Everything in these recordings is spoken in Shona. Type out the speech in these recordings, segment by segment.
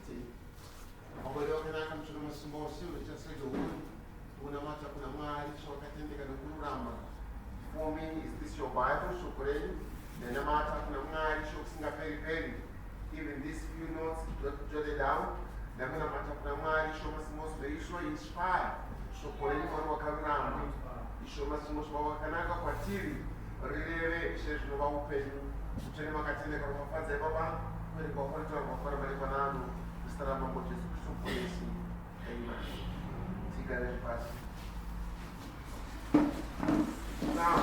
achiti wakwelewakanaka mshono masimbosi ulechasaido uri unamata kuna mwari chawakatendeka nekururama. For me, is this your Bible? Shukureni. Nenamata kuna mwari shokusingaperi. Even these few notes jotted down. Namunamata kuna mwari shomasimbosi veisho inspire. Shukureni wari wakarurama. Ishomasimbosi wawakanaka kwatiri. Rireve ishezvinova upenyu. Kuchene makatendeka rumafadza ipapa. Kweri kwakwaritora mafara marekwa nanu. Kustarama ngo Jesu Kristu kwesi. Amen. Tigare pasi. Now,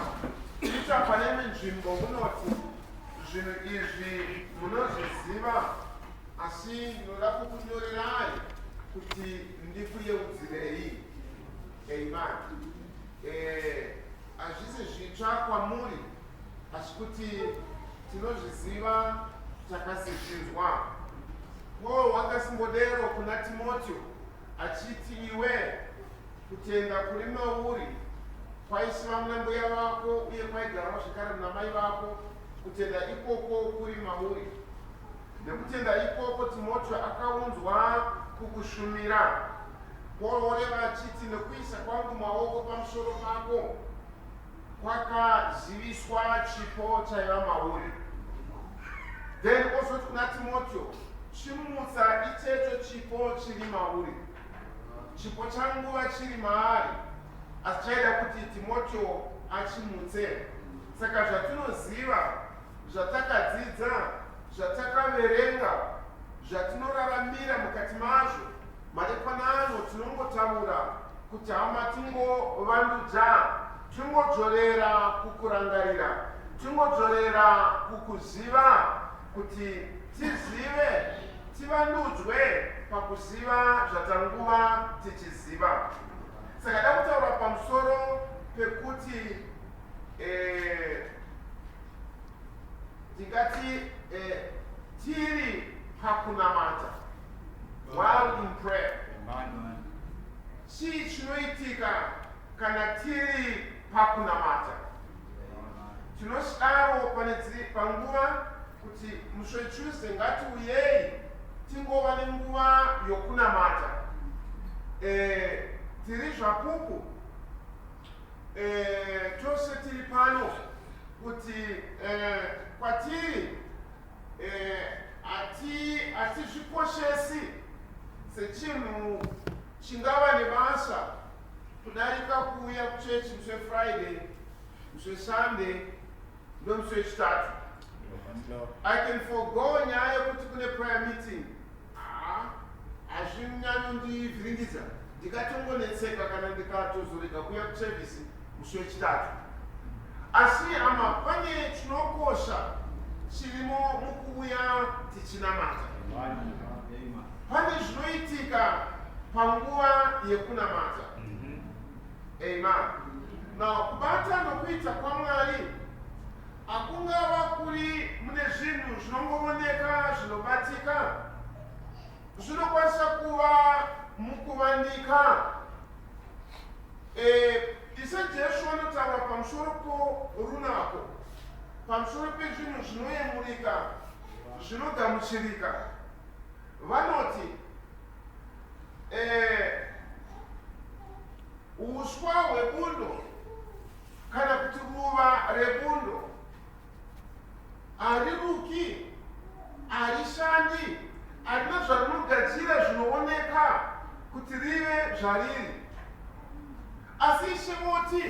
icha paneme nzvimbo munoti zvinhu izvi munozviziva asi ndinoda kukunyorerai kuti ndikuyeudzirei. Amen. Hazvisi zvitsva kwamuri asi kuti tinozviziva takasichinzwa. Paul wakasimbodero kuna Timoteo achiti iwe kutenda kuri mauri kwaisiva muna mbuya vako uye kwaigarawo zvakare muna mai vako, kutenda ikoko kuri mauri. Nekutenda ikoko Timoteo akaunzwa kukushumira. Paul oreva achiti nekuisa kwangu maoko pamusoro pako kwakaziviswa chipo chaiva mauri. Then also kuna Timoteo chimutsa ichecho chipo chiri mauri. Chipo changuva chiri maari asi chaida kuti Timoteo achimutse. Saka zvatinoziva, zvatakadzidza, zvatakaverenga, zvatinoraramira mukati mazvo, madekwanano tinongotaura kuti hama tingovandudza, tingodzorera kukurangarira, tingodzorera kukuziva kuti tizive, tivandudzwe pakuziva zvatanguva tichiziva. Saka da kutaura pamusoro pekuti tingati tiri pakunamata while in prayer. Chii chinoitika kana tiri pakunamata? Tinosharo panguva kuti muswe Tuesday ngati uyei tingova nenguva yokunamata. Tiri zvapupu tose tiri pano kuti kwatiri hatizvikoshesi sechinhu chingava nebasa kudarika kuuya kuchechi muswe Friday, muswe Sunday nomuswe Chitatu. I can forgo nyaya yekuti kune prayer meeting. Hazvinyanyondivhiringidza. Ndikatongonetseka kana ndikatozorega kuuya kuservice musi wechitatu. Asi pane chinokosha chirimo mukuuya tichinamata. Pane zvinoitika panguva yekunamata. Amen. Now, kubata nokuita kwaMwari hakungava kuri mune zvinhu zvinongooneka zvinobatika. Zvinokwanisa kuva mukuvandika. Ise Jesu anotaura pamusoro porunako, pamusoro pezvinhu zvinoyemurika, zvinogamuchirika. Vanoti uswa hwebundo kana kuti ruva rebundo hariruki, harishandi, harina zvarinogadzira zvinooneka kuti rive zvariri. Asi Ishe voti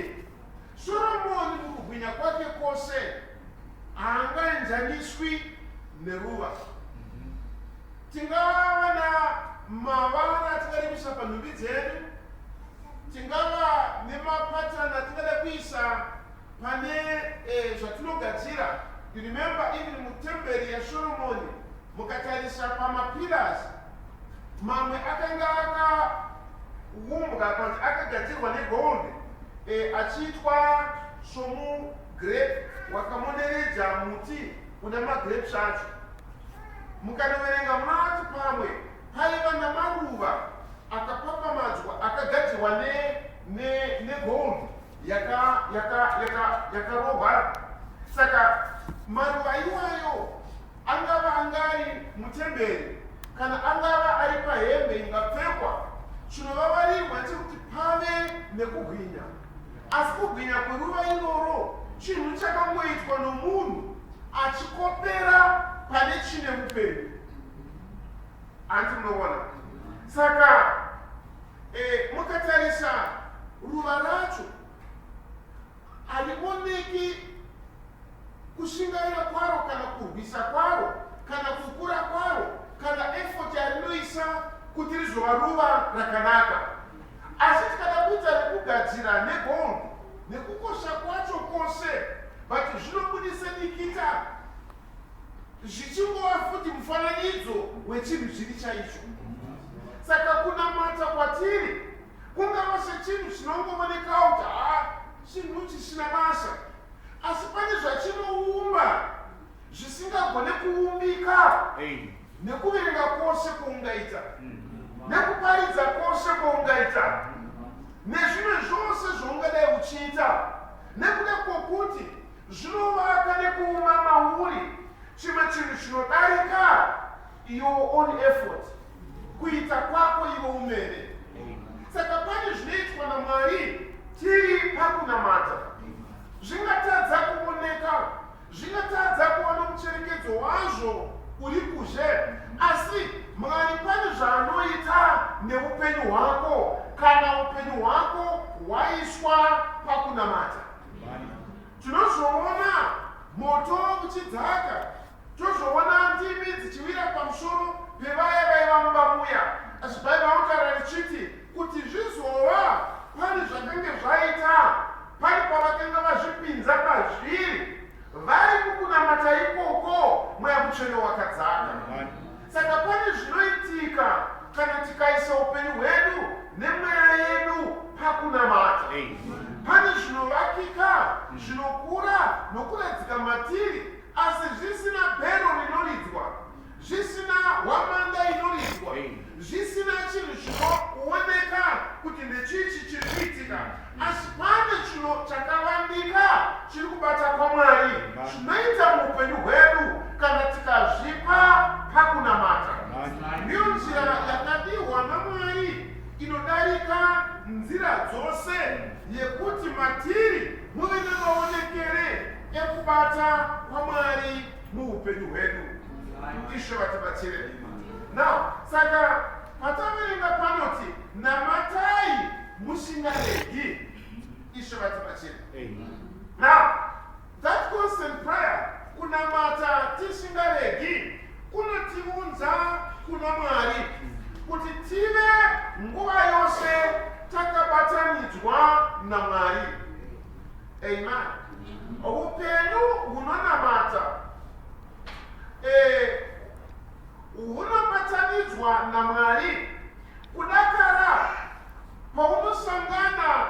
Soromoni mukubwinya kwake kwose haangaenzaniswi neruva. Tingava namavara atingarimisa panhumbi dzedu, tingava nemapatani atingada kuisa pane zvatinogadzira. You remember even mutemberi yaSoromoni mukatarisa pamapillars, mamwe akanga akaumbwa kuti akagadzirwa negold achiitwa somugrape wakamoneredza muti una magrapes acho. Mukanoverenga munati pamwe paiva namaruva akapapamadzwa akagadzirwa negold yakarohwa. Saka maruva iwayo angava angari mutemberi kana angava ari pahembe ingapfekwa chinovavarirwa chekuti pave nekugwinya. Asi kugwinya kweruva iroro chinhu chakangoitwa nomunhu achikopera pane chine upenyu. Anti munoona? Saka mukatarisa ruva racho harioneki kushingaira kwaro kana kurwisa kwaro kana kukura kwaro kana effort yarinoisa kuti rizova ruva rakanaka. Asi tikada kuita rekugadzira negold nekukosha kwacho kwose but zvinobudisa dikita zvichingova futi mufananidzo wechinhu chiri chaicho. Saka kunamata kwatiri kungava sechinhu chinongoonekawo kuti chinhu chisina basa, asi pane zvachinoumba zvisingagone kuumbika nekuverenga kwose kwaungaita nekuparidza kwose kwaungaita nezvimwe zvose zvaungadai uchiita nekuda kwokuti zvinovaka nekuuma mauri chimwe chinhu chinodarika your own effort, kuita kwako iwe umene. Saka pane zvinoitwa naMwari tiri pakunamata zvingatadza kuoneka, zvingatadza kuona mucherekedzo wazvo uri kuzhe, asi Mwari pane zvaanoita neupenyu hwako kana upenyu hwako hwaiswa pakunamata. Tinozoona moto uchidzaka, tozoona ndimi dzichiwira pamusoro pevaya vaiva mumabuya. Asi Bhaibheri rinotaura richiti kuti zvizova pane zvakange zvaita pane pavakanga vazvipinza pazviri vari kukunamata ikoko mweya mutsvene wakadzaka. Saka pane zvinoitika kana tikaisa upenyu hwedu nemweya yedu pakunamata. Pane zvinovakika zvinokura nokuradzika matiri, asi zvisina bhero rinoridzwa, zvisina hwamanda inoridzwa, zvisina chinhu chinooneka kuti ndechichi chiri kuitika. Asi pane chinhu chakavandika chiri kubata kwaMwari zvinoita muupenyu hwedu kana tikazvipa pakunamata. Ndiyo nzira yakadiwa naMwari inodarika nzira dzose yekuti matiri muve nemaonekere ekubata kwaMwari muupenyu hwedu. Ishe vatibatsire. Now, saka pataverenga panoti namatai musingaregi. Ishe vatibatsire. Now, that constant prayer, kunamata tisingaregi, kunotiunza kuna Mwari kuti tive nguva yose takabatanidzwa naMwari. Amen. Upenyu hunonamata hunobatanidzwa naMwari kudakara paunosangana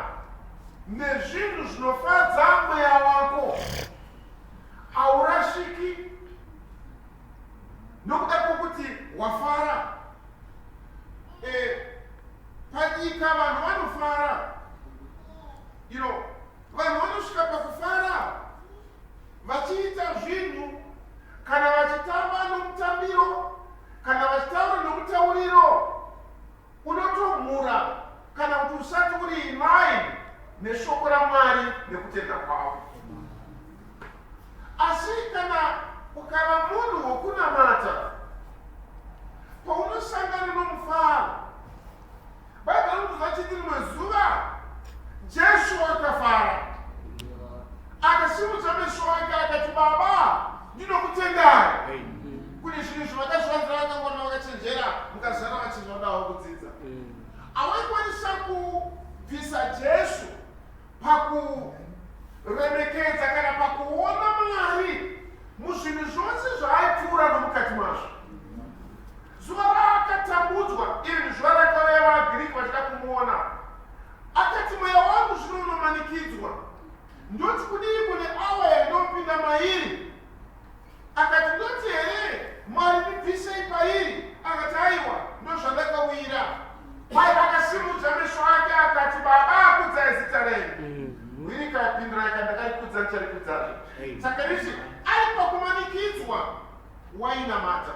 nezvinhu zvinofadza mweya wako. Haurashiki nokuda kwokuti wafara. Panyika vanhu vanofara, vanhu vanosvika pakufara vachiita zvinhu kana vachitamba nomutambiro kana vachitaura nomutauriro unotomhura kana kuti usati uri in line neshoko raMwari nekutenda kwavo. Asi kana ukava munhu wokunamata paunosangana nomufaro, Bhaibheri rinobva chiti rimwe zuva Jesu akafara akasimudza meso ake akati, Baba, ndinokutendai. Kune zvinhu zvavakazvivanzira vakangona vakachenjera mukazara vachinodawo kudzidza. Havaikwanisa kubvisa Jesu pakuremekedza kana pakuona Mwari muzvinhu zvose zvaaipfuura nomukati mazvo. Zuva raakatambudzwa, iri zuva rakauya vaGiriki vachida kumuona, akati mweya wangu zvino unomanikidzwa, ndoti kudii kune awa yandinopinda mairi. Akati ndoti here Mwari ndibvisei pairi. Akati aiwa, ndozvandakawira. Mwari akasimudza meso ake akati, Baba, akudzai zita renyu. Gwirika yapindura ikati, ndakarikudza ndicharikudzazve. Saka risi ari pakumanikidzwa wainamata,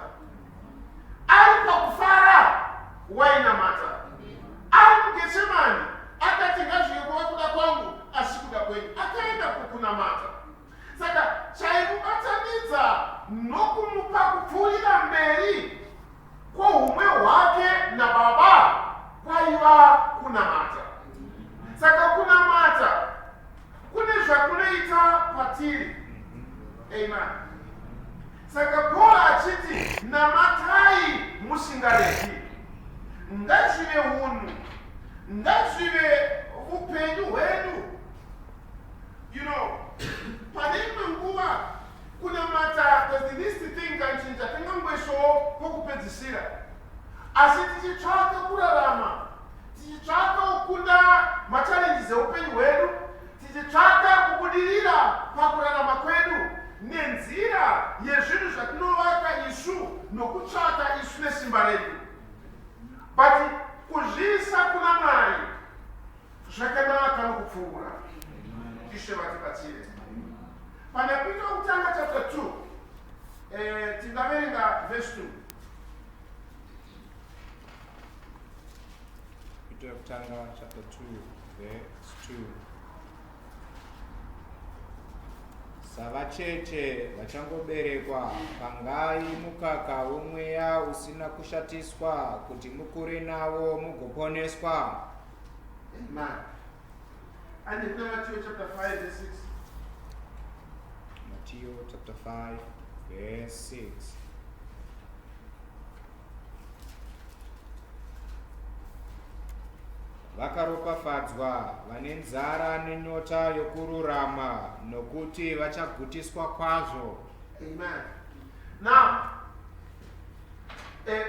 ari ngazvive hunhu, ngazvive upenyu hwedu. You know, pane imwe nguva kunamata does the least thing kanchinja tingangoiswawo kwokupedzisira, asi tichitsvaka kurarama, tichitsvaka kukunda machallenges eupenyu hwedu, tichitsvaka kubudirira pakurarama kwedu nenzira yezvinhu zvatinovaka isu nokutsvaka isu nesimba redu. But kuzviisa kuna Mwari zvakanaka nokupfuura. Ishe vatibatsire. Pana Peter kutanga chapter 2, tingaverenga verse 2. Peter kutanga chapter 2 verse 2. Savacheche vachangoberekwa pangai mukaka womweya usina kushatiswa kuti mukure nawo mugoponeswa. Amen. And in Matthew chapter 5 verse 6. Matthew chapter 5 verse 6. Vakaropafadzwa vane nzara nenyota yokururama nokuti vachagutiswa kwazvo. Amen. Now,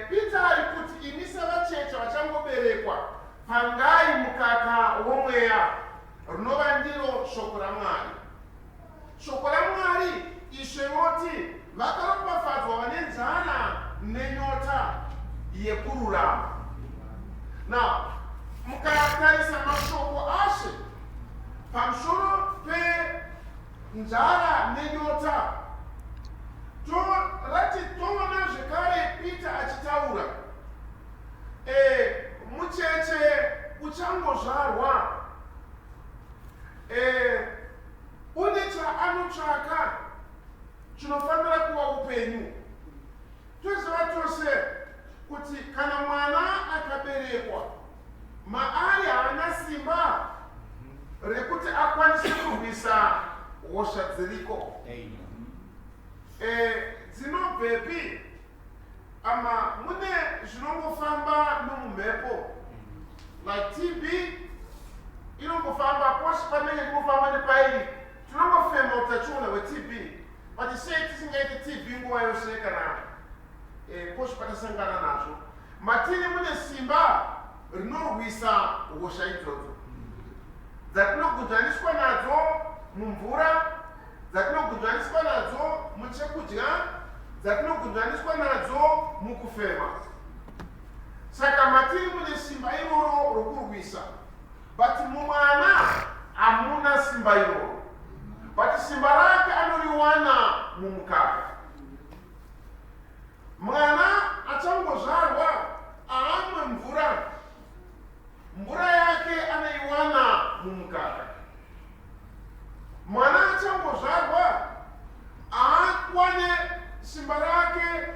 Peter alikuti imi savacheche vachangoberekwa pangai mukaka womweya rinova ndiro shoko raMwari. Shoko raMwari isheroti vakaropafadzwa vane nzara nenyota yekururama. Now, mukatarisa mashoko ashe pamusoro penzara nenyota, toona zvekare Peter achitaura mucheche uchangozvarwa une chaanotsvaka chinofanira kuva upenyu. Toziva tose kuti kana mwana akaberekwa maari haana simba rekuti akwanise kurwisa hosha dziriko. Dzinobvepi? Mune zvinongofamba nomumhepo, like TB inongofamba posi panenge kungofamba nepairi, tinongofema utachiona hweTB, but sei tisingaite TB nguva yose kana posi patasangana nazvo. Matini mune simba rinorwisa hosha idzodzo dzatinogunzvaniswa nadzo mumvura, dzatinogunzvaniswa nadzo muchekudya, dzatinogunzvaniswa nadzo mukufema. Saka matiri mune simba iroro rokurwisa, but mumwana hamuna simba iroro, but simba rake anoriwana mumukaka. Mwana achangozvarwa aamwe mvura, mvura yake anaiwana mumukaka. Mwana achangozvarwa aakwane simba rake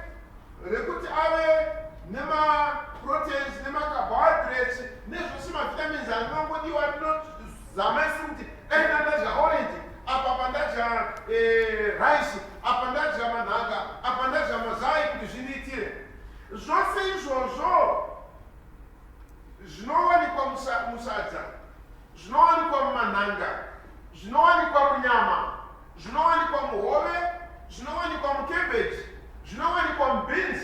rekuti ave nemaproteins nemacarbohydrates nezvose mavitamins angangodiwa. Tinozama isi kuti ndadya orange, apa pandadya rice, apa ndadya manhanga, apa ndadya mazai kuti zviniitire. Zvose izvozvo zvinowanikwa musadza, zvinowanikwa mumanhanga, zvinowanikwa munyama, zvinowanikwa muhove, zvinowanikwa mucabbage, zvinowanikwa mubeans,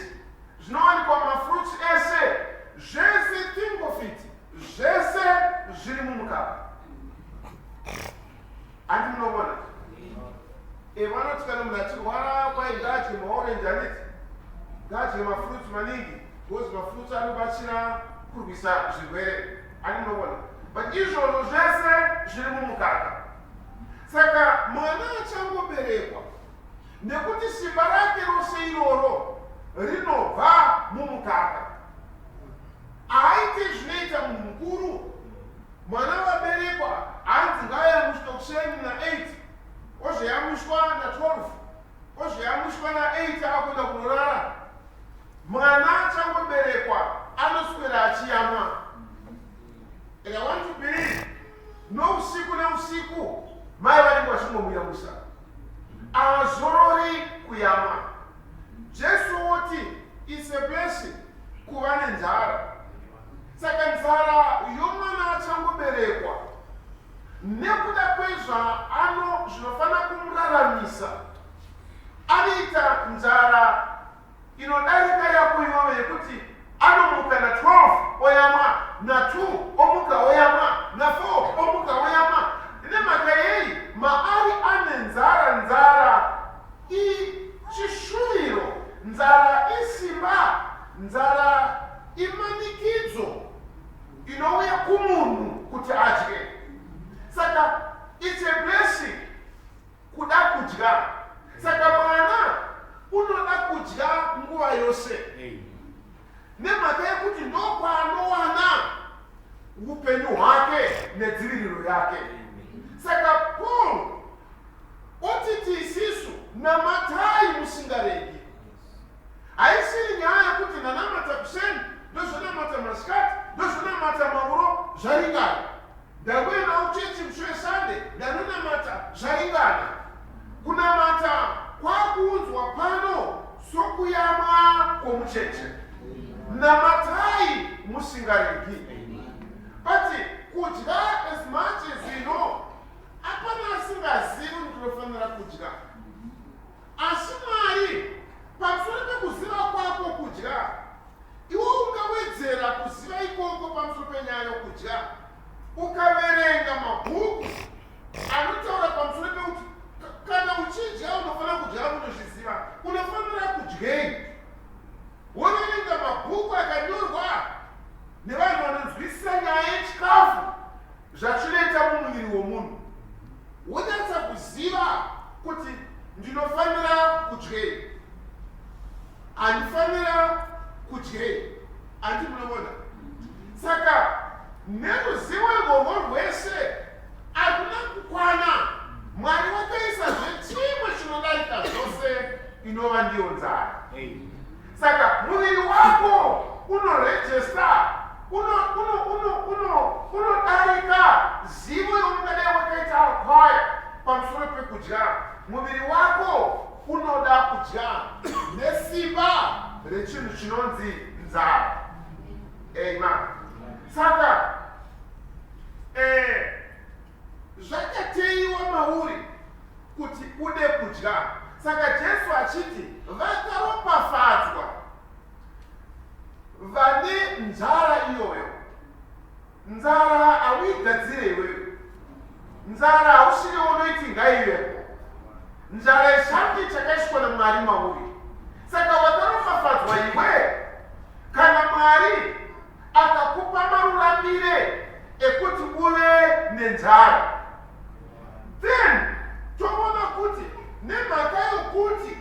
zvinowanikwa mafruits ese. Zvese tingofiti, zvese zviri mumukaka. Andi munobona? Vanoti kana munhu achirwara kwai ngadye maorenji, aniti ngadye mafruits maningi, because mafruits anobatsira kurwisa zvirwere. Andi munobona? But izvozvo zvese zviri mumukaka. Saka mwana achangoberekwa, nekuti simba rake rose iroro rinobva mumukaka, haaiti zvinoita munhu mukuru. Mwana waberekwa hanzi ngaayamushwa kuseni na8, ozvoyamushwa na12, ozvoyamushwa na8 akuenda kunorara. Mwana achangoberekwa anoswera achiyamwa. And I want to believe nousiku neusiku mai vanenge vachingomuyamwisa, haazorori kuyamwa. Jesu woti it's a blessing kuva nenzara. Saka nzara yomwana achangoberekwa nekuda kwezva zvinofana kumuraramisa anoita nzara inodarika yako iwewe yekuti anomuka na 12 oyamwa, na 2 omuka oyamwa, na 4 omuka oyamwa. Nemhaka yeyi maari ane nzara ichishuwiro, nzara isimba, nzara imanikidzo inouya kumunhu kuti adye. Saka it's a blessing kuda kudya. Saka mwana unoda kudya nguva yose. Nemhaka yekuti ndokwaanowana upenyu hwake nedziviriro yake. Saka Paul otiti isisu namatai musingaregi. Haisiri nyaya yekuti nanamata kuseni ndozvonamata masikati ndozvonamata mauro zvaringana. Ndangwena uchechi mushure Sunday ndanonamata zvaringana. Kunamata kwakuudzwa pano sokuyamwa kwomucheche. Namatai musingaregi. But kudya as much as you know, apana asingazivi ndinofanira kudya. Asi Mwari pamusoro pekuziva kwako kudya, iwe ungawedzera kuziva ikoko pamusoro penyaya yokudya. Ukaverenga mabhuku anotaura pamusoro pekuti kana uchidya unofanira kudya unozviziva, unofanira kudyei. Woverenga mabhuku akanyorwa nevanhu vanonzwisisa nyaya yechikafu zvachinoita mumuviri womunhu, wonyatsa kuziva kuti ndinofanira kudyei, handifanira kudyei. Andi munobona? Saka neruzivo irworwo rwese hakuna kukwana. Mwari wakaisa zvechimwe chinodarika zvose inova ndiyo nzara. Saka muviri wako unorejesta, unodarika zivo yomungadai wakaita akwaya pamusoro pekudya. Muviri wako unoda kudya nesimba rechinhu chinonzi nzara. Amen. Saka zvakateiwa mauri kuti ude kudya. Saka Jesu achiti vakaropafadzwa vane nzara iyoyo. Nzara hauigadzire iwewe. Nzara hausiri unoiti ngaivepo. Nzara ishangi chakaiswa naMwari mauri. Saka vakaropafadzwa iwe kana Mwari akakupa maruramire ekuti uve nenzara. Then toona kuti nemhaka yokuti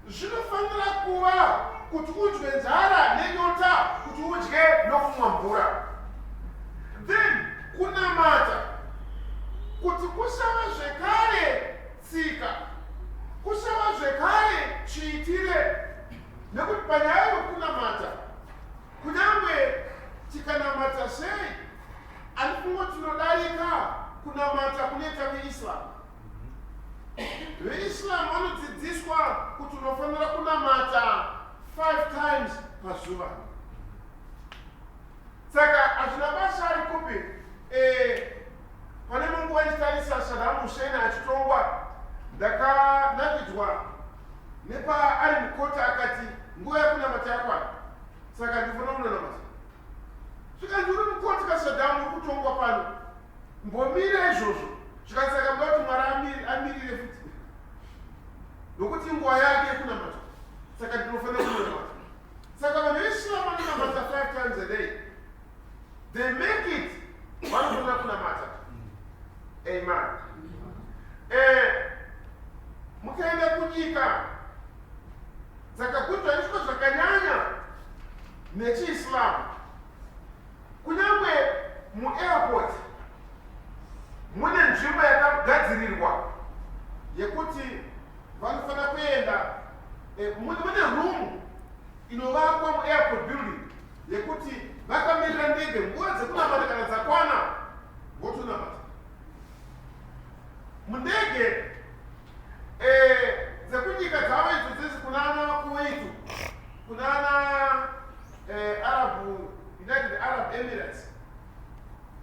zvinofanira kuva kuti udye nzara nenyota, kuti udye nokumwa mvura. Then kunamata kuti kusava zvekare tsika, kusava zvekare chiitire. Nekuti panyaya yokunamata, kunyange tikanamata sei, handifungwa tinodarika kunamata kunoita veIslam. VeIslam vanodzidziswa kuti unofanira kunamata 5 times pazuva. Saka hazvina basa ari kupi pane munguva ndichitarisa Saddam Hussein achitongwa, ndakanavidzwa nepa ari mukota akati nguva yekunamata yakwana. Saka ndifuna kunonamata. Zvikanzi uri mukoti kaSaddam uri kutongwa pano, mbomire izvozvo. Zvikanzi saka mda kuti Mwari amirire futi nokuti nguva yake yekunamata. Saka ndinofanira kunonamata. Saka vanhu veIslam vanonamata 5 times a day. They make it vanofanira kunamata. Amen. Mukaenda kunyika dzakakudzwaniswa zvakanyanya nechiIslam, kunyange muairport mune nzvimbo yakagadzirirwa yekuti vanofanira kuenda, mune room inovakwa muairport building yekuti vakamirira ndege nguva dzekunamata kana dzakwana votonamata. Mundege dzekunyika dzavo idzo dzese kunana Kuwait, kunana United Arab Arab Emirates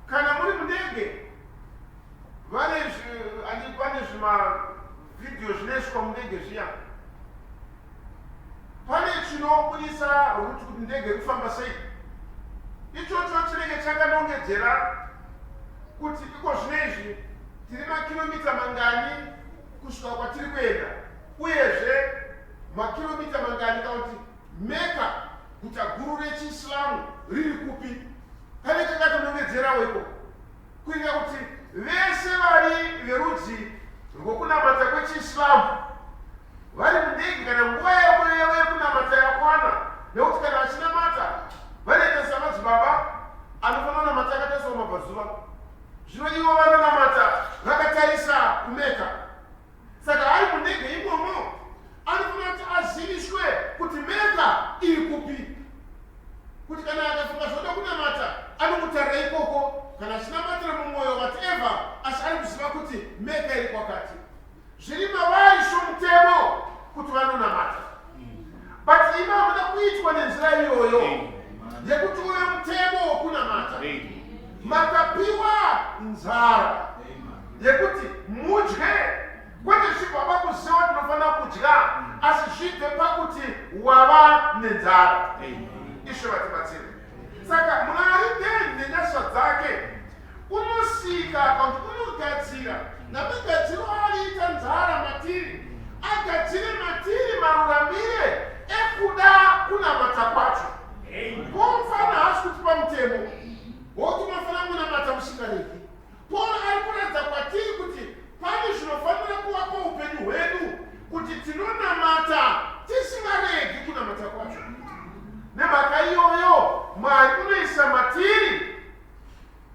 kana muri mundege vane zvima video zvinoiswa mundege zviya pane chinobudisa ruti kuti ndege iri kufamba sei. Ichocho chinenge chakanongedzera kuti iko zvinezvi tiri makilomita mangani kusvika kwatiri kuenda, uyezve makilomita mangani kana kuti Meka guta guru rechiislamu riri kupi. Pane kakatonongedzerawo iko kuita kuti vese vari verudzi rwokunamata kwechiislamu vari mundege kana nguva yavo yekunamata yakwana, nekuti kana vachinamata vanoita samadzibaba anofanira kunamata akatarisa kumabvazuva. Zvino ivo vanonamata vakatarisa kumeka. Saka ari mundege imomo anofanira kuti aziviswe kuti Meka iri kupi, kuti kana akafunga zvoda kunamata anomutarira ikoko, kana achinamatira mumwoyo whatever, asi ari kuziva kuti Meka iri kwakati. Zviri mavari somutemo kuti vanonamata, but ivo vanoda kuitwa nenzira iyoyo yekuti uve mutemo wokunamata. Makapiwa nzara yekuti mudye, kwete zvibva kuziva kuti unofanira kudya, asi zvibve pakuti wava nenzara. Ishe vatibatsire. Saka Mwari nenyasha dzake unosika kuti unogadzira namagadziro aliita nzara matiri, agadzire matiri maruramire ekuda kunamata kwacho. Pomufana hasi kuti pamutemo wokuti unofanira kunamata musingareki. Paul ari kuratidza kwatiri kuti pane zvinofanira kuvapo upenyu hwedu kuti tinonamata tisingaregi kunamata kwacho. Nemhaka iyoyo Mwari unoisa matiri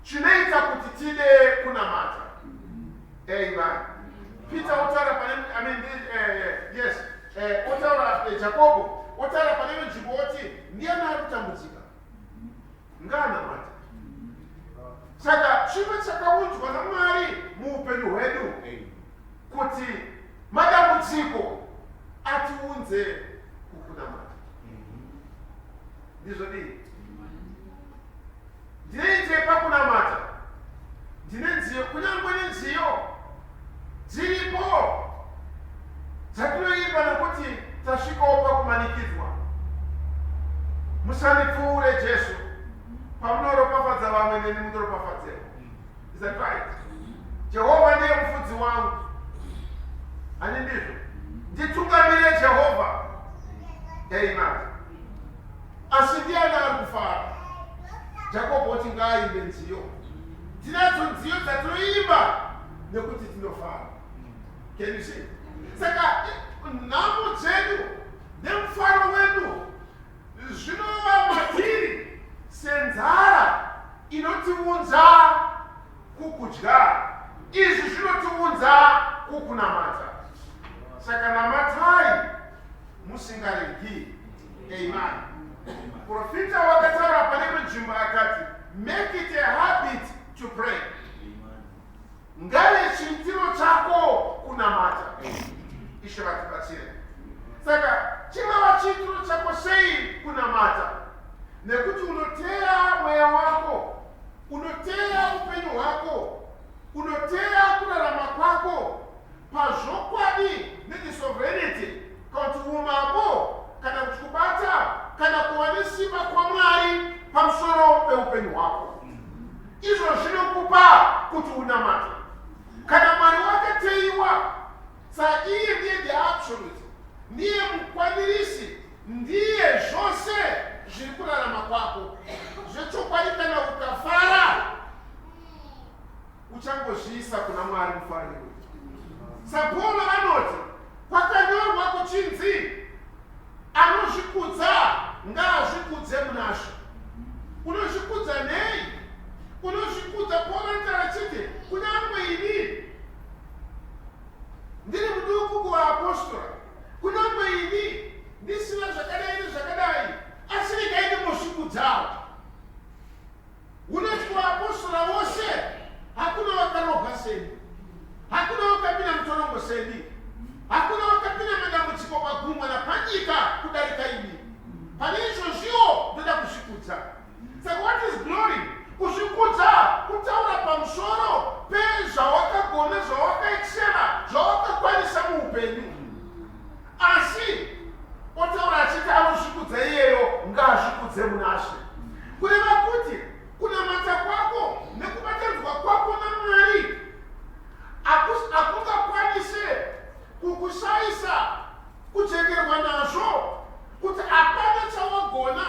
chinoita kuti tide kunamata. Amen. Peter otaura pane otaura Jacobo otaura pane nzvimbo oti ndiani ari kutambudzika ngaanamata. Saka chimwe chakaunzwa naMwari muupenyu hwedu kuti madambudziko atiunze kukunamata. Ndizvo dii ndinoite pakunamata ndine nziyo, kunyangwe nenziyo dziripo dzatinoimba nokuti tasvikawo pakumanikidzwa. Musandipfuure Jesu, pamunoropafadza vamwe neni mutoropafadzewo. Is that right? Jehovha ndiye mufudzi wangu, ani ndizvo, nditungamire Jehovha. Amen. Asi ndiani ari kufara? Jacobo oti ngaaimbe nziyo. Tinadzo nziyo dzatinoimba nekuti tinofara. Can you see? Saka nhamo dzedu nemufaro wedu zvinova matiri senzara inotiunza kukudya. Izvi zvinotiunza kukunamata. Saka namatai musingaregi. Amen. Profita wakataura pane nzvimbo akati, make it a habit to pray. Ngave chiitiro chako kunamata. Ishe vatibatsire. Saka chingava chiitiro chako sei kunamata? Nekuti unoteya mweya wako, unoteya upenyu hwako, unoteya kurarama kwako pazvokwadi nesovereignty, kuti umambo kana kuti kubata kana kuva nesimba kwaMwari pamusoro peupenyu hwako. Izvo zvinokupa kuti unamate. Kana Mwari wakateiwa, saiye ndiye the absolute, ndiye mukwanirisi, ndiye zvose zviri kurarama kwako. Zvechokwadi kana ukafara uchangozviisa kuna Mwari mufariro. Sapolo anoti kwakanyorwa kuchinzi anozvikudza ngaazvikudze munashe. Unozvikudza nei? Unozvikudza Paul achiti kunyangwe ini ndiri muduku kuvaapostora, kunyangwe ini ndisina zvakadai nezvakadai, asi regai ndimozvikudzawo. Unoti kuvaapostora vose hakuna wakarohwa seni, hakuna wakapinda mutorongo seni, hakuna wakapinda madambudziko pagungwa napanyika kudarika ini. Pane izvozviwo ndoda kusvika She. Kureva kuti kunamata kwako nekubatanidzwa kwako naMwari akungakwanise kukushayisa kuchekerwa nazvo kuti hapana chawagona,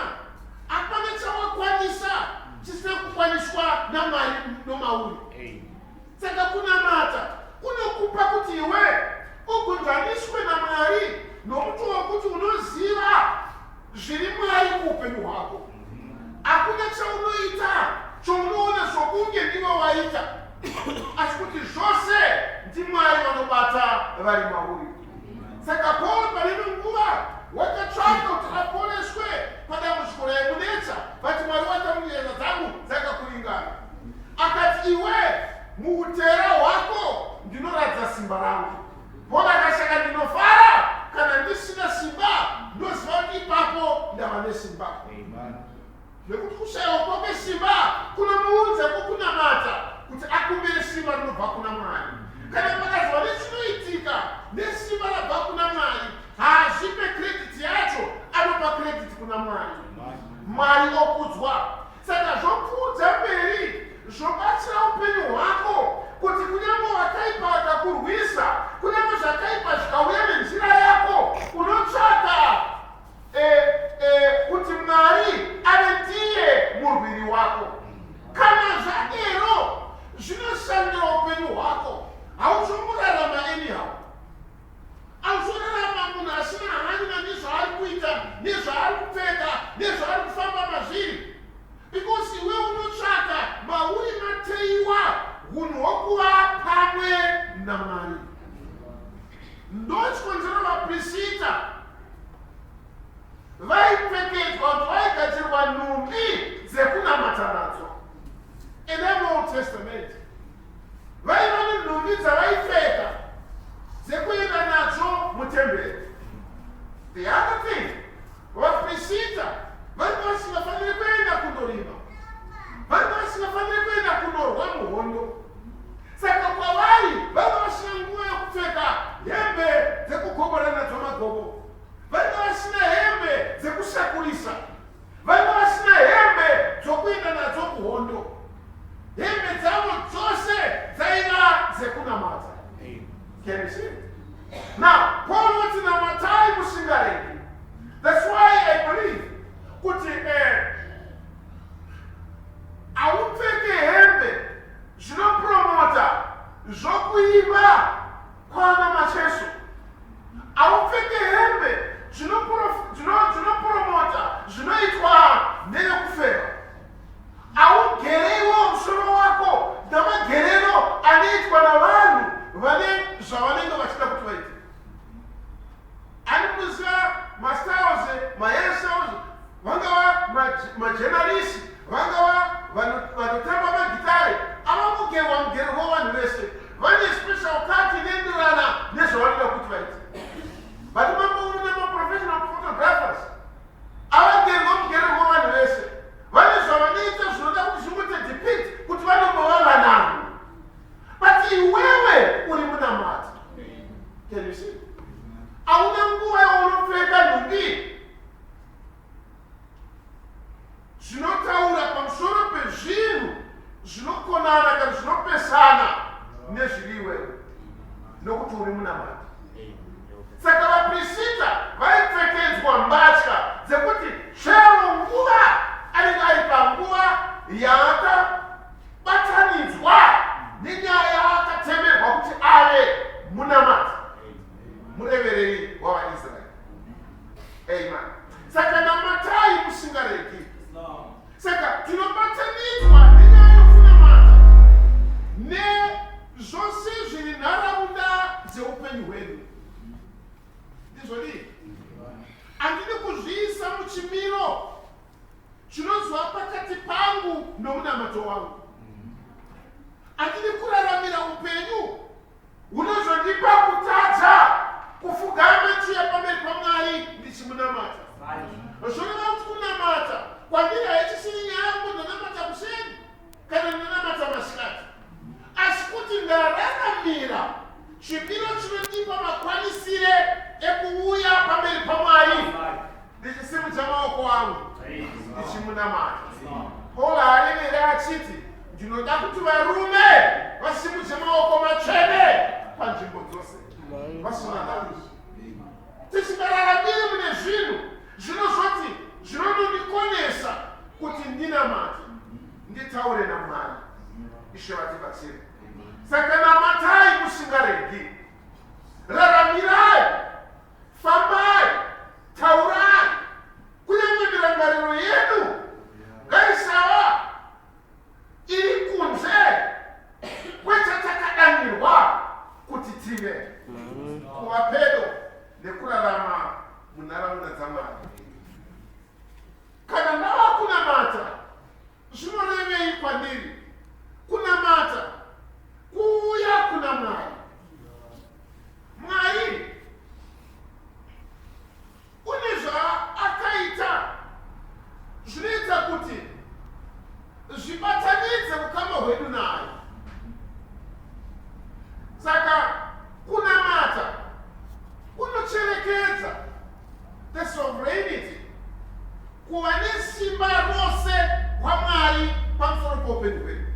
hapana chawakwanisa chisina kukwaniswa naMwari nomauri. Saka kunamata kunokupa kuti iwe ugunzvaniswe naMwari nomuti wokuti unoziva zviri Mwari kuupenyu hwako. Hakuna chaunoita chounoona sokunge ndiwe waita, asi kuti zvose ndiMwari vanobata vari mauri. Saka Paul pane nguva wakatsvaka kuti aponeswe padambudziko raimunetsa, vati Mwari watamunyerera dzangu dzakakuringana. Akati iwe muutera hwako ndinoradza simba rangu. Paul akashaka ndinofara kana ndisina simba, ndoziva kuti ipapo ndava nesimba. Nekuti kushayiwa kwake simba kunomuudza kukunamata kuti akumbire simba rinobva kuna Mwari. Kana pakaziva nechinoitika nesimba rabva kuna Mwari, haazvipe krediti yacho, anopa krediti kuna Mwari. Mwari okudzwa. Saka zvokuudza mberi, zvobatsira upenyu hwako kuti kunyange wakaipa vakakurwisa, kunyange zvakaipa zvikauya nenzira yako, unotsvaka kuti Mwari ave ndiye murwiri wako. Kana zvadero zvinoshandira upenyu hwako, hauzomurarama anyhow. Hauzorarama munhu asina hanya nezvaari kuita, nezvaari kupfeka, nezvaari kufamba mazviri. Because iwe unotsvaka mauri mateiwa hunhu hwokuva pamwe naMwari. Ndochikonzera vaprista vaipfekedzwa kuti vaigadzirwa nhumbi dzekunamata nadzo. In the Old Testament vaiva nenhumbi dzavaipfeka dzekuenda nadzo mutemberi. The other thing, vaprista vaiva vasingafaniri kuenda kundorima, vaiva vasingafaniri kuenda kundorwa muhondo. Saka kwavari vaiva vasina nguva yokupfeka hembe dzekugobora nadzo magobo, vaiva vasina hembe dzekusakurisa, vaiva vasina hembe dzokuenda nadzo kuhondo. Hembe dzavo dzose dzaiva dzekunamata. Can you see? Now, Paul wants to namatai musingareki. That's why I believe kuti aupfeke hembe zvinopromota zvokuiva kwana macheso. Aupfeke hembe zvinopromota zvinoitwa nevekufeva. Augereiwo musoro wako namagerero anoitwa navanhu vane zvavanenge vachida kuti vaite. Ani kuziva mastyles, mahairstyles, vangava majenarisi, vangava vanotamba magitare, avakugerwa mugero wavanhu vese. Vane special card inoenderana nezvavanenge kuti vaite. Vati mamboona maprofessional photographers avagerwa mugero wavanhu vese. Vane zvavanoita zvinoda kuti zvimute depict kuti vanombova vanhu. But iwewe uri munamata. Can you see? Hauna nguva yaunopfeka nhumbi zvinotaura pamusoro pezvinhu zvinokonana kana zvinopesana nezviri iwewe, nokuti uri munamata. Saka vaprista vaipfekedzwa mbatya dzekuti chero nguva anenge ari panguva yaakabatanidzwa nenyaya yaakatemerwa kuti ave munamata, murevereri wavaIsraeri. Amen. Saka namatai musingareki. Saka tinobatanidzwa nenyaya yokunamata nezvose zviri nharaunda dzeupenyu hwedu. Ndizvodi? Handidi kuzviisa muchimiro chinozwa pakati pangu nomunamato wangu. Handidi kuraramira upenyu hunozondipa kutadza kufugama chiya pamberi paMwari ndichimunamata. Zvoreva kuti kunamata kwandiri haichisiri nyaya ndonamata kuseni kana ndonamata masikati, asi kuti ndararamira chimiro chinondipa makwanisire ekuuya pamberi paMwari ndichisimudza maoko angu ndichimunamata. kunamata. Paul arevera achiti ndinoda kuti varume vasimudze maoko matsvene panzvimbo dzose vasina navo. Tisingararambiri mune zvinhu zvinozoti zvinonondikonesa kuti ndinamate nditaure naMwari. Ishe vatibatsire. Saka namatai musingaregi, raramirai, fambai, taurai, kunyange mirangariro yedu ngaisava iri kunze kwechatakadanirwa kuti tive kuva pedo nekurarama munharaunda dzaMwari. Kana ndava kunamata zvinorevei kwandiri? Kunamata kuuya kuna Mwari. Mwari une zvaakaita zvinoita kuti zvibatanidze ukama hwedu naye. Saka kunamata kunocherekedza the sovereignty, kuva nesimba rose kwaMwari pamusoro poupenyu hwedu.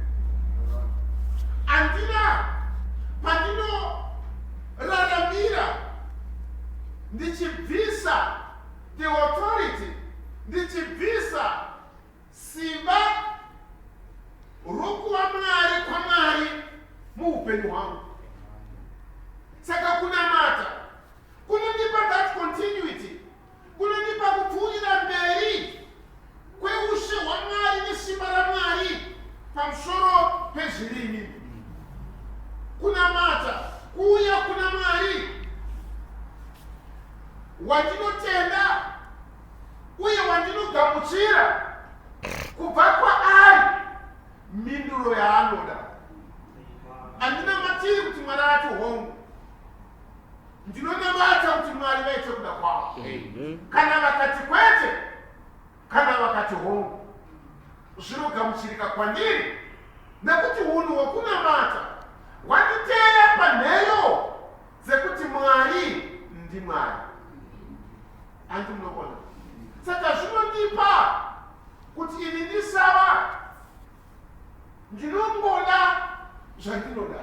Andina pandinoraramira ndichibvisa the authority, ndichibvisa simba rokuva Mwari kwaMwari muupenyu hwangu. Saka kunamata kunondipa that continuity, kunondipa kupfuurira mberi kweushe hwaMwari nesimba raMwari pamusoro pezvirimi. Kunamata kuuya kuna Mwari wandinotenda uye wandinogamuchira kubva kwaari mhinduro yaanoda. Handinamatiri kuti Mwari ati hongu, ndinonamata kuti Mwari vaite kuda kwavo. Kana vakati kwete, kana vakati hongu, zvinogamuchirika kwandiri nekuti unhu hwekunamata wanditeya panheyo dzekuti Mwari ndiMwari. Andi munobona? Saka zvinondipa kuti ini ndisava ndinongoda zvandinoda.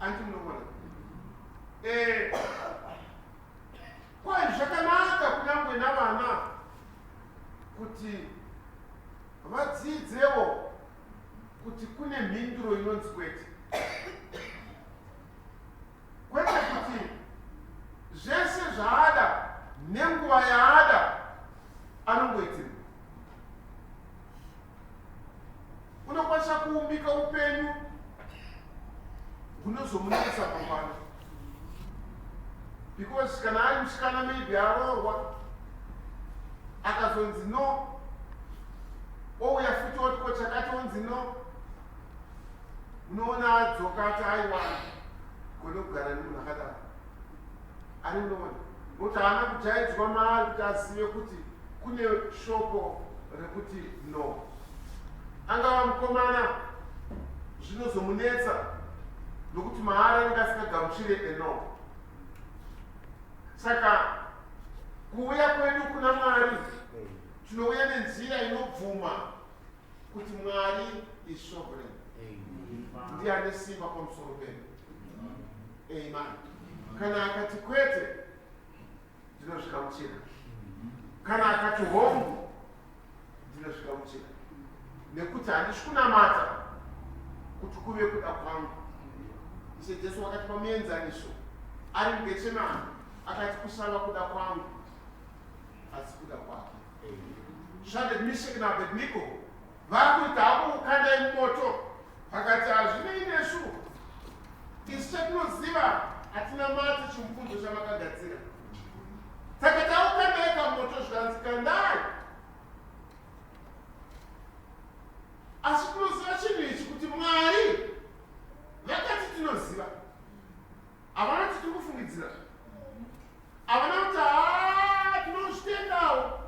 Andi munobona? Kwai zvakanaka kunyange navana kuti vadzidzewo kuti kune mhinduro inonzi kwete. Kwete kuti zvese zvaada nenguva yaada anongoitirwa. Unokwanisa kuumbika upenyu hunozomunetsa mangwana. Because kana ari musikana maybe aroorwa akazonzi no, ouya futi otiko chakati onzi no, unoona adzoka ati aiwa gone kugara nemunhu akadaro. Ari unoona nokuti haana kujaidzwa maari kuti azive kuti kune shoko rekuti no. Angava mukomana zvinozomunetsa nokuti maari anenge asingagamuchire eno. Saka kuuya kwedu kuna Mwari tinouya nenzira inobvuma kuti Mwari is sovereign. Ndiye ane simba pamusoro pedu. Amen. Kana akati kwete ndinozvigamuchira, kana akati hongu ndinozvigamuchira, nekuti handisi kunamata kuti kuve kuda kwangu. Ishe Jesu wakati pamuenzaniso ari muGetsemani akati kusava kuda kwangu asi kuda kwake. Shadrach, Meshach naAbednego vakuita havo kukandai mumoto, vakati hazvinei nesu, isu chatinoziva hatina mati chimubvunzo chamakagadzira. Saka taukandai kamoto zvikanzi kandai. Asi tinoziva chinhu ichi kuti Mwari vakati tinoziva. Havana kuti tikufungidzira, havana kuti tinozvitendawo.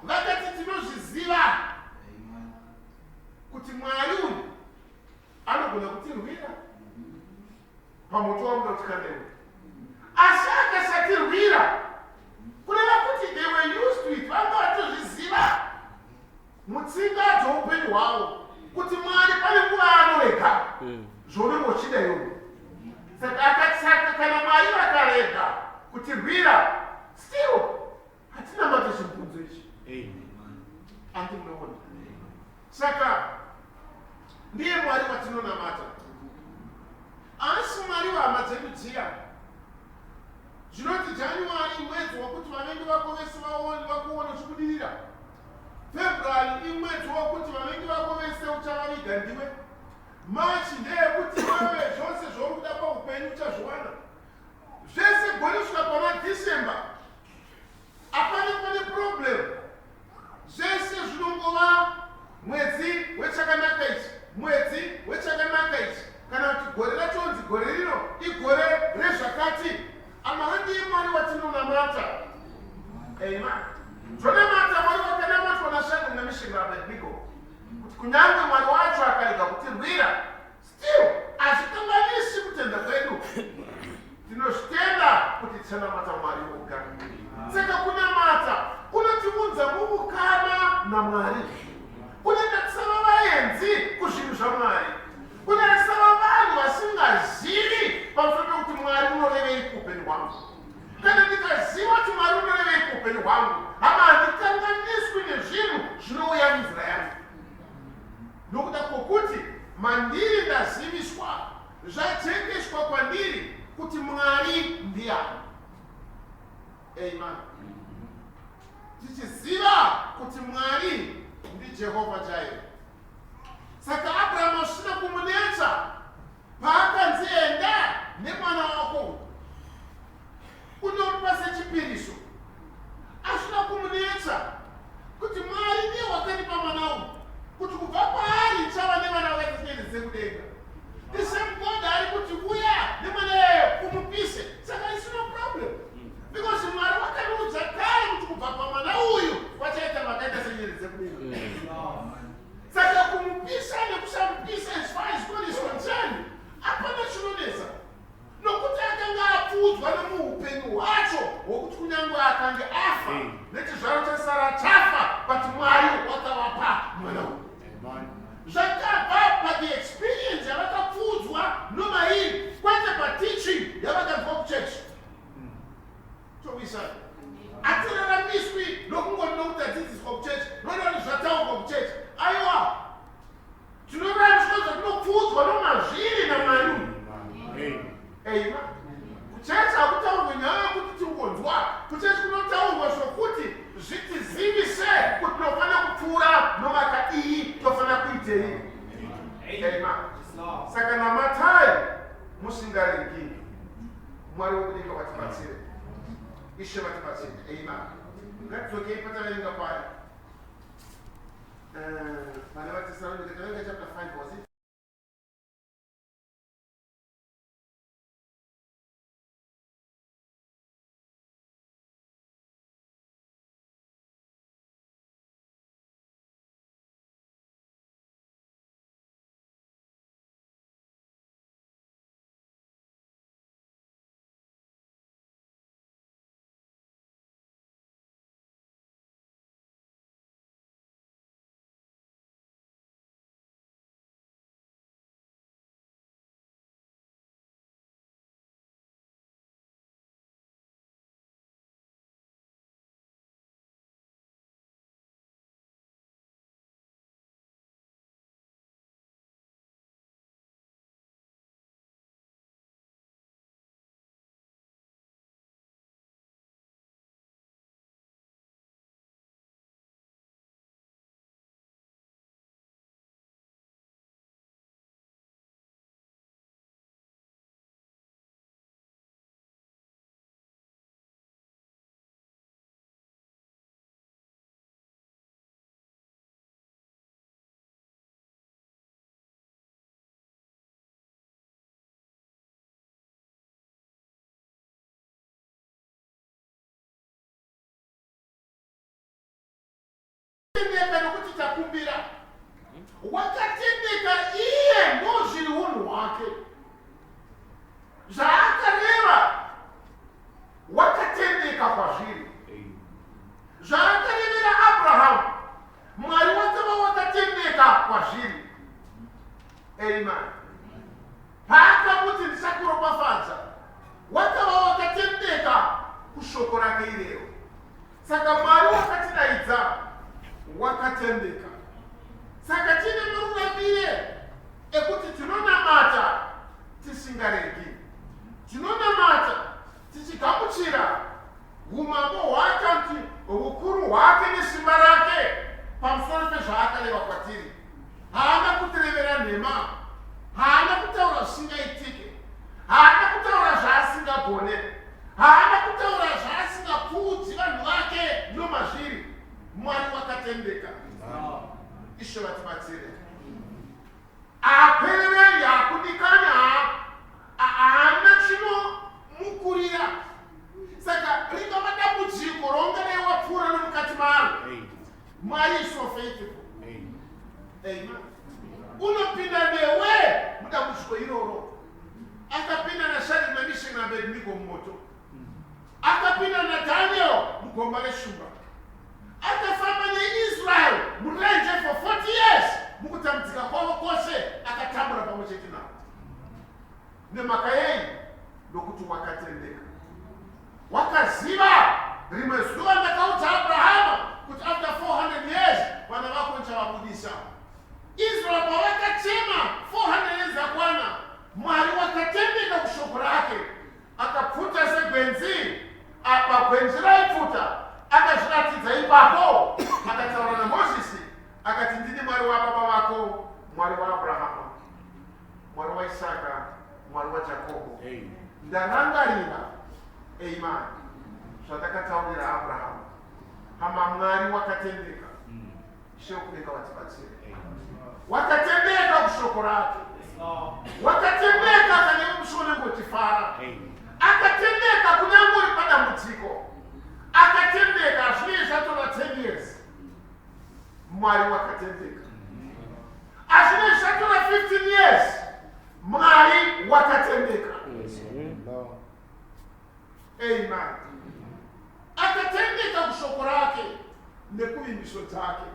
Vakati tinozviziva kuti Mwari uyu anogona kutirwira pamoto wamuda kuti kandai. Asi akasatirwira kureva kuti they were used to it, vanga vatozviziva upenyu hwavo kuti Mwari pane nguva anorega zvaunongochida iwe. Saka akatsaka kana Mwari vakarega kutirwira, still hatina mata chibvunzo ichi. Andi munoona. Saka ndiye Mwari watinonamata. Asi Mwari wahama dzedu dziya, zvinoti January mwedzi wokuti vavengi vako vese vakuona chikudirira. February imwedzi wokuti vavengi vako vese uchavaviga ndiwe. March ndeyekuti wewe zvose zvauri kuda paupenyu uchazviwana. Zvese goni kusvika pana December hapana pane problem. Zvese zvinongova mwedzi wechakanaka ichi, mwedzi wechakanaka ichi, kana kuti gore rachonzi gore rino igore rezvakati. Amahandi eMwari watinonamata. Amen. Zvonamata Mwari wakanamatwa naShadrach naMeshach naAbednego kuti kunyange Mwari wacho akarega kutirwira, still hazvikanganisi kutenda kwedu. Tinozvitenda kuti tinonamata Mwari woga. Saka kunamata kunotiunza mumukana naMwari. Kunoita tisava vaenzi kuzvinhu zvaMwari. Kunoita tisava vanhu vasingazivi pamusoro pekuti Mwari unorevei kuupenyu hwangu. Kana ndikaziva kuti Mwari unorevei kuupenyu hwangu, hama handikanganiswi nezvinhu zvinouya munzira yangu. Nokuda kwokuti mandiri ndaziviswa, zvatengeswa kwandiri kuti Mwari ndiani. Amen. Tichiziva kuti Mwari ndiJehovha Jireh. Saka Abrahamu asina kumunetsa paakanzi enda nemwana wako unomupa sechipiriso. Asina kumunetsa kuti Mwari ndiye wakanipa mwana uyu kuti kubva paari ndichava nevana vakatenyereze kudenga. The same God ari kuti uya nemwana iyeyo umupise. Saka it's no problem. Because Mwari wakaniudza kare kuti kubva pamwana uyu vachaita vakaita senyereze kudenga. Saka kumupisa nekusamupisa as far as God is concerned, hapana chinonetsa. Nokuti akanga apfudzwa nemuupenyu hwacho hwokuti kunyange akange afa, nechizvaro chasara chafa, but Mwari wakavapa mwana uyu. Zvakabva paThe experience yavakapfudzwa nomairi, kwete pateaching yavakanzwa kuchechi. Chowisana. Hatiraramiswi nokungoti nokuti adzidziswa kuchechi, nodani zvataurwa kuchechi. Aiwa, tinoraramiswa zvatinopfudzwa nomazviri naMwari. Amen. Kuchechi hakutaurwe nyaya yokuti tingonzwa. Kuchechi kunotaurwa zvokuti zvitizivise kuti tinofana kupfuura novakadii, tofana kuitei. Amen. Saka namatai musingarengi. Mwari wokudenga vatibatsire. Ishe vatibatsire. Amen. Ngatidzokei pataverenga paya. Pane vaTesalonika taverenga chapter 5 was it? Nokuti takumbira wakatendeka iye ndozviri unhu hwake. Zvaakareva wakatendeka kwazviri. Zvaakarevera Abrahamu, Mwari wakava wakatendeka Amen. Paakamuti ndichakuropafadza wakava wakatendeka kushoko rake irero. Saka Mwari wakatidaidza wakatendeka. Saka tine maruramire ekuti tinonamata tisingaregi, tinonamata tichigamuchira umambo hwake ukuru hwake nesimba rake pamusoro pezvaakareva kwatiri. Haana kutirevera nhema, haana kutaura zvisingaitike, haana kutaura zvaasingagone, haana kutaura zvaasingakuudzi vanhu vake nomazviri. Mwari wakatendeka. Ishe vatibatsire. Aperere yakudikanya haana chinomukurira. Saka ringava dambudziko raungadai wapfuura nomukati maro, Mwari is so faithful. Amen. Unopinda newe mudambudziko iroro. Akapinda naShadrach, Meshach naAbednego mumoto. Akapinda naDaniel mugomba reshumba. Akafamba neIsrael murenje for 40 years mukutambudzika kwavo kwose, akatambura pamwe chete navo. Nemhaka yei? Nokuti wakatendeka. Wakaziva rimwe zuva ndakauta Abrahama kuti after 400 years vana vako ndichavabudisa. Israel pavakachema 400 years akwana, Mwari wakatendeka kushoko rake, akapfuta segwenzi, pagwenzi raipfuta akazviratidza ipapo, akataura naMozisi akati, ndini Mwari wababa vako, Mwari waAbrahama, Mwari waIsaka, Mwari waJakobo. Ndarangarira, amen, zvandakataurira Abrahama. Hama, Mwari wakatendeka. Ishe wokudenga vatibatsire. Wakatendeka kushoko rake, wakatendeka kana mushone ngotifara, akatendeka kunyange uri padambudziko, akatendeka zvine zvatora 10 years. Mwari wakatendeka. Azvine zvatora 15 years. Mwari wakatendeka. Amen. Akatendeka kushoko rake nekuvimbiso dzake.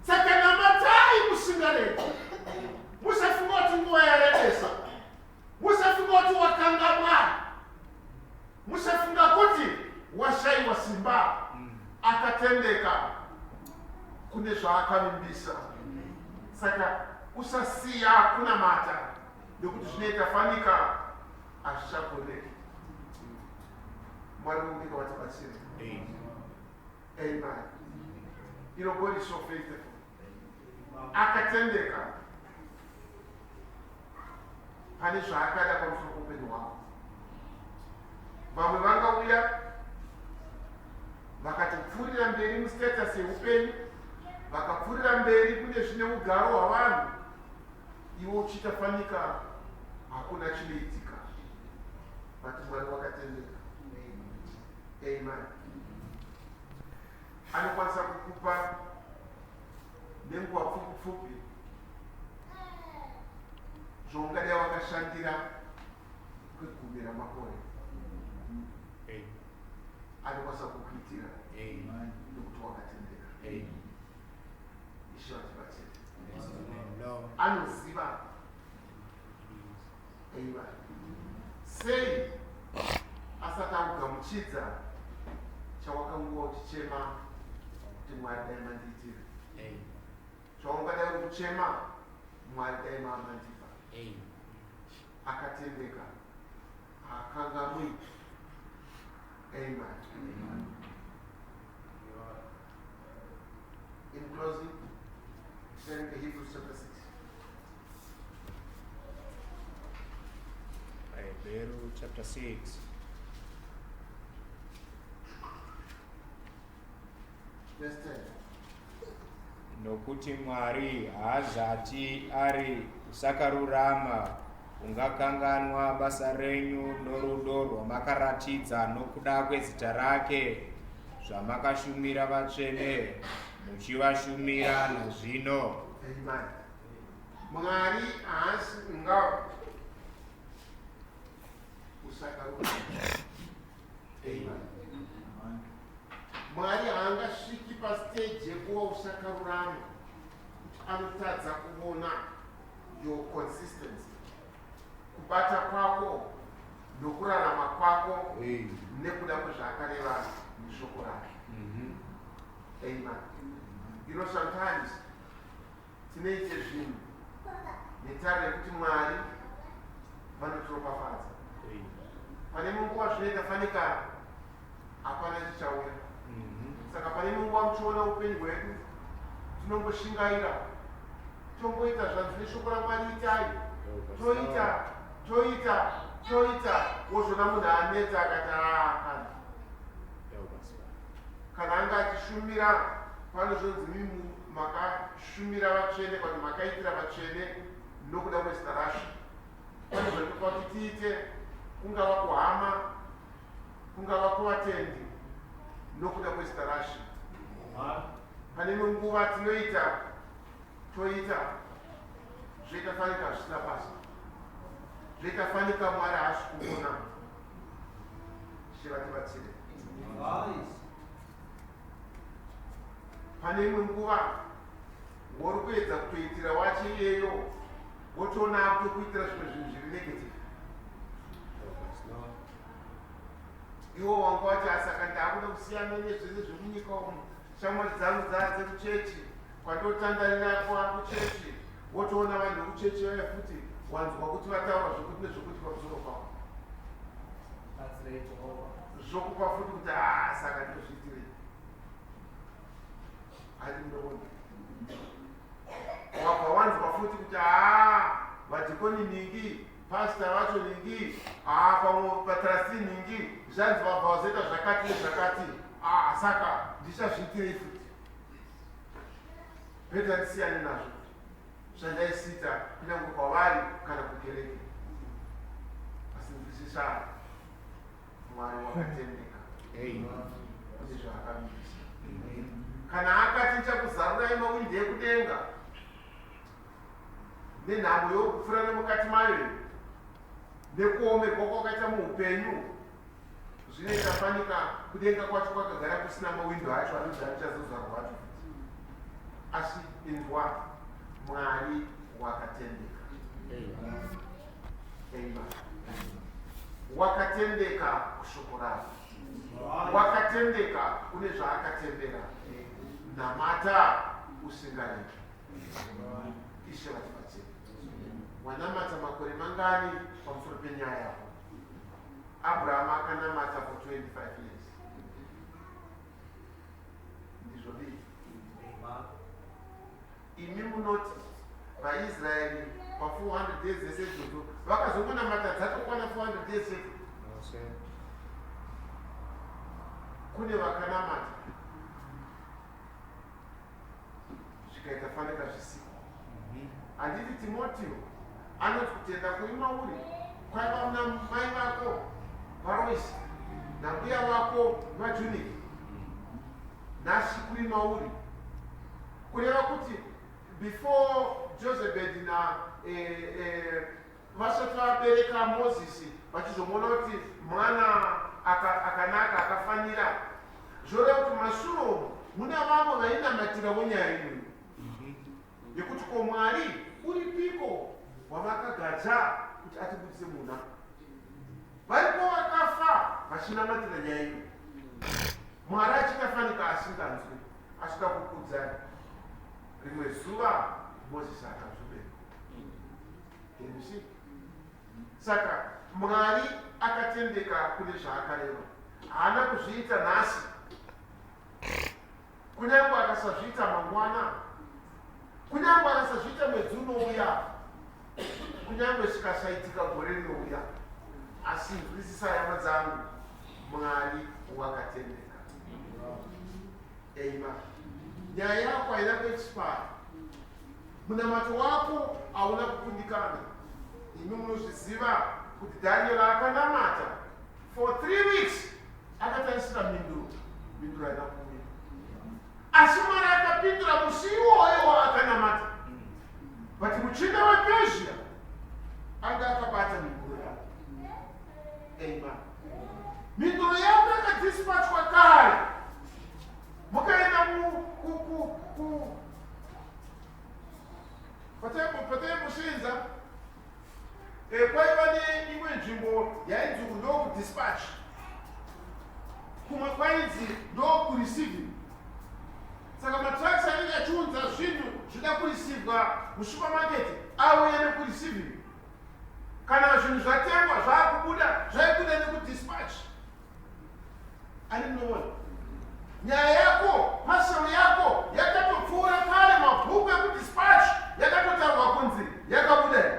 Saka namatai musingareki. Musafunga kuti nguva yarebesa, musafunga kuti wakangamwa, musafunga kuti washaiwa simba. Akatendeka kune zvaakavimbisa. Saka usasiya kunamata nekuti zvinoita fanika hazvichagoneki. Mwari wokudika vatibatsire. Amen. You know, God is so faithful. Akatendeka pane zvaakada pamusoro poupenyu hwako. Vamwe vangauya vakatopfuurira mberi mustatus yeupenyu, vakapfuurira mberi kune zvine ugaro hwavanhu, iwo uchiita fanika hakuna chinoitika. But Mwari wakatendeka. Amen. Anokwanisa kukupa nenguva pfupi zvaungadai wakashandira kwegumi ramakore. Anokwanisa kukuitira nekuti wakatendeka. Ishe vatibatsire. Anoziva. Amen. Sei asati akugamuchidza chawakanguva uchichema kuti Mwari dai mandiitira. Chaungadai uri kuchema, Mwari dai mamandipa. Akatendeka, hakangamwi. Amen. In closing, turn to Hebrews chapter 6. Veremu chapter 6. Verse 10. Nokuti Mwari haazati ari kusakarurama kungakanganwa basa renyu norudo rwamakaratidza nokuda kwezita rake, zvamakashumira vatsvene muchivashumira nazvino. Amen. Mwari haasi kunga kusakarurama. Amen. Mwari haangasviki pastage yekuva usakarurama kuti anotadza kuona your consistency. Kubata kwako, nokurarama kwako, nekuda kwezvakareva neshoko rake. Amen. You know, sometimes tinoite zvinhu netariro yekuti Mwari vanotiropafadza. Pane munguva zvinoita fanika hapana chichauya. Saka pane munguva muchiona upenyu hwedu tinongoshingaira tomboita zvanzi neshoko raMwari itai, toita wozvona munhu anetsa akati kana anga achishumira panozvonzi makashumira vatsvene kana makaitira vatsvene nokuda kwezita raShe. Panozvondipa kuti tiite kungava kuhama, kungava kuvatendi nokuda kwezita raShe. Pane nguva toita zvoitafanika zvisina basa, zvoitafanika Mwari haasi kuona. Chivatibatsire. Pane imwe nguva wori kuedza kutoitira wache iyeyo wotoona akutokuitira zvimwe zvinhu zviri negative. Iwo wanga wati asaka ndakuda kusiyana nezvese zvekunyika umu, shamwari dzangu dzadze kuchechi kwandotandarira kuchechi, wotoona vanhu vekuchechi vaya futi wanzwa kuti vataura zvokuti nezvokuti pamusoro pavo zvokupa futi kuti saka ndozviitire. Adindoona wabva wanzwa futi kuti vadhikoni ningi, pasita vacho ningi, pamwe patrasti ningi, zvanzi vabva vazoita zvakati nezvakati, saka ndichazviitirei futi. Bhedha ndisiyane nazvo zvandaisita kunyange kwavari kana kukereke. Asi ndisisa Mwari wakatendeka kune zvaakamisa. Kana akati ndichakuzarurai mawindi ekudenga nenhamo yokupfuura nemukati mayo nekuomerwa kwakaita muupenyu, zvinoita fanika kudenga kwacho kwakagara kusina mawindo acho anoziva achazozvarwa vacho. Asi inzwa, Mwari wakatendeka. Amen. Wakatendeka kushoko rake, wakatendeka kune zvaakatendera. Namata usingareki. Ishe vatibatsire. Wanamata makore mangani pamusoro penyaya yako? Abraham akanamata for 25 years. Ndizvodii? Imi munoti vaIsraeri pa400 days esedzodzo vakazongonamata dzatokwana 400 days chete. Kune vakanamata zvikaita fanika zvisiku. Handiti Timoteo anoti kutenda kuimauri kwaiva muna mai vako vaRoisi nambuya vako vaJuniki, nhasi kuri mauri, kureva kuti before Jochebed vasati vabereka Mozisi vachizomuona kuti mwana akanaka akafanira, zvoreva kuti masuro muna vamwe vainamatira wenyaya ino yekuti ko Mwari uripiko wavakagacha kuti atibudise muna. Varipo vakafa vachinamatira nyaya ino, Mwari achikafanika asinganzwi, asvika kukudzai. Rimwe zuva Mozisi akazvibereka. Saka Mwari akatendeka kune zvaakareva, haana kuzviita nhasi, kunyange akasazviita mangwana, kunyange akasazviita mwedzi unouya, kunyange zvikasaitika gore rinouya, asi nzwisisa hama dzangu, Mwari wakatendeka. Amen. Nyaya yako haina kuexpire, munamato wako hauna kupundikana. Imi munozviziva kuti Daniel akanamata for 3 weeks akatarisira minduro haina kuuya, asi Mwari akapindura musi iwoyo waakanamata. But muchinda wePezhia anga akabata minduro yako. Amen. Minduro yako yakadispatchwa kare, mukaenda pataimboshinza kwaiva neimwe nzvimbo yainzi ndokudispatch, kumwe kwainzi ndokureceive. Saka matraks anenge achiunza zvinhu zvida kurisivwa musupermarket auye nekureceive. Kana zvinhu zvatengwa zvaakubuda zvaibuda nekudispatch. Aninoona nyaya yako, pasoro yako yakatopfuura kare mabhuku ekudispatch yakatotaurwa kunzi yakabuda.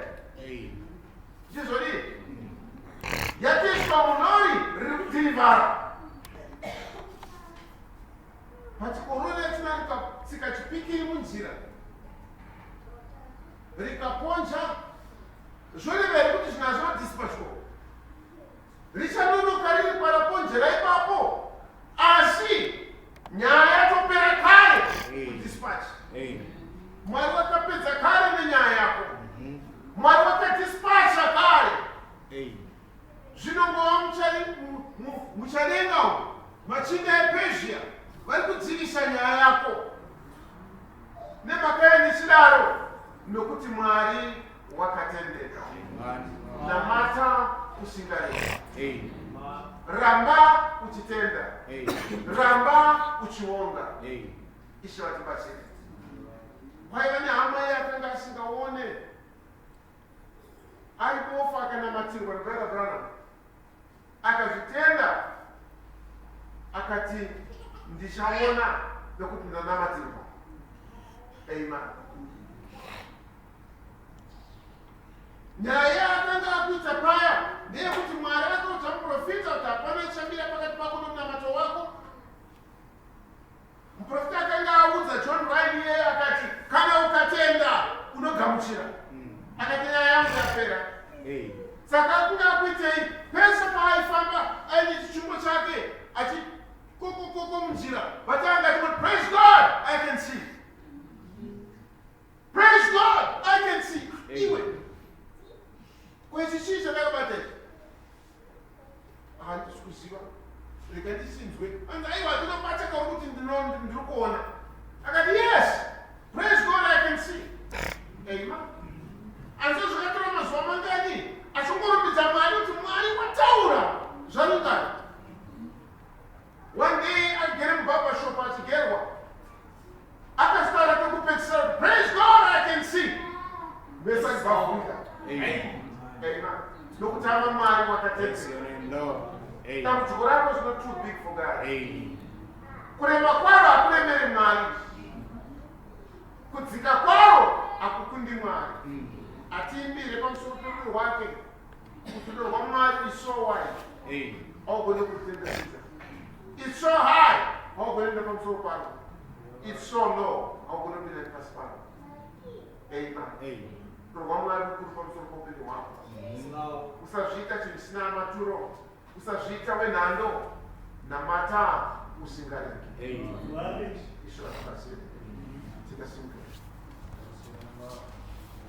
Ndizvodi yatoiswa munori riri kudhirivhara. Pachikorona china rikatsika chipikiri munzira rikaponja, zvoreveri kuti zvinazvo dispatchwa richanonoka riri paraponjera ipapo, asi nyaya yatopera kare kudispatch. Mwari wakapedza kare nenyaya yako. Mwari wakadispatcha kare. Zvinongova muchadenga umu, machinda ePersia vari kudzivisa nyaya yako. Nemhaka yenichidaro nokuti Mwari wakatendeka. Namata kushingarira. Ramba uchitenda. Ramba uchionga. Ishe vatibatsire. Kwaiva nehama yakanga asingaone, aripofa akanamatirwa naBrother Branham, akazvitenda akati ndichaona nokuti ndanamatirwa. Amen. Nyaya yakanga akuita paya ndeyekuti Mwari akauta muprofita kuti hapana chichamira pakati pako nomunamato wako. Muprofita akanga audza John Ryan iye akati kana ukatenda unogamuchira. Akati nyaya yangu yapera. Saka akanga akuitei pese paaifamba aine chichumbo chake achikokokoko munjira, vatanga achiti praise God I can see. Praise God I can see. Iwe kwechii chandakabata ichi handisi kuziva, rega ndisinzwe. Anzi aiwa ndinobata kauri kuti ndiri kuona. Akati yes, praise God I can see. Amen. Asi zvakatora mazuva mangani achingorumidza Mwari kuti Mwari wataura zvarungana. One day agere mubaba shop achigerwa akasitara kwekupedzisira praise God I can see. Mesa achibvavuka. Amen. Nokuti ava Mwari wakatendeka. Dambudziko rako is not too big for God. Kurema kwaro hakuremeri Mwari. Kudzika kwaro hakukundi Mwari. Atiimbire pamusoro perudo rwake kuti rudo rwaMwari is so wide. Haugone kutendekisa. It's so high. Haugone kuenda pamusoro paro. It's so low. Haugone kuenda pasi paro. Amen. Rudo rwaMwari rukuru pamusoro poupenyu hwako. Usazviita chinhu chisina maturo. Usazviita wenhando. Namata usingareki.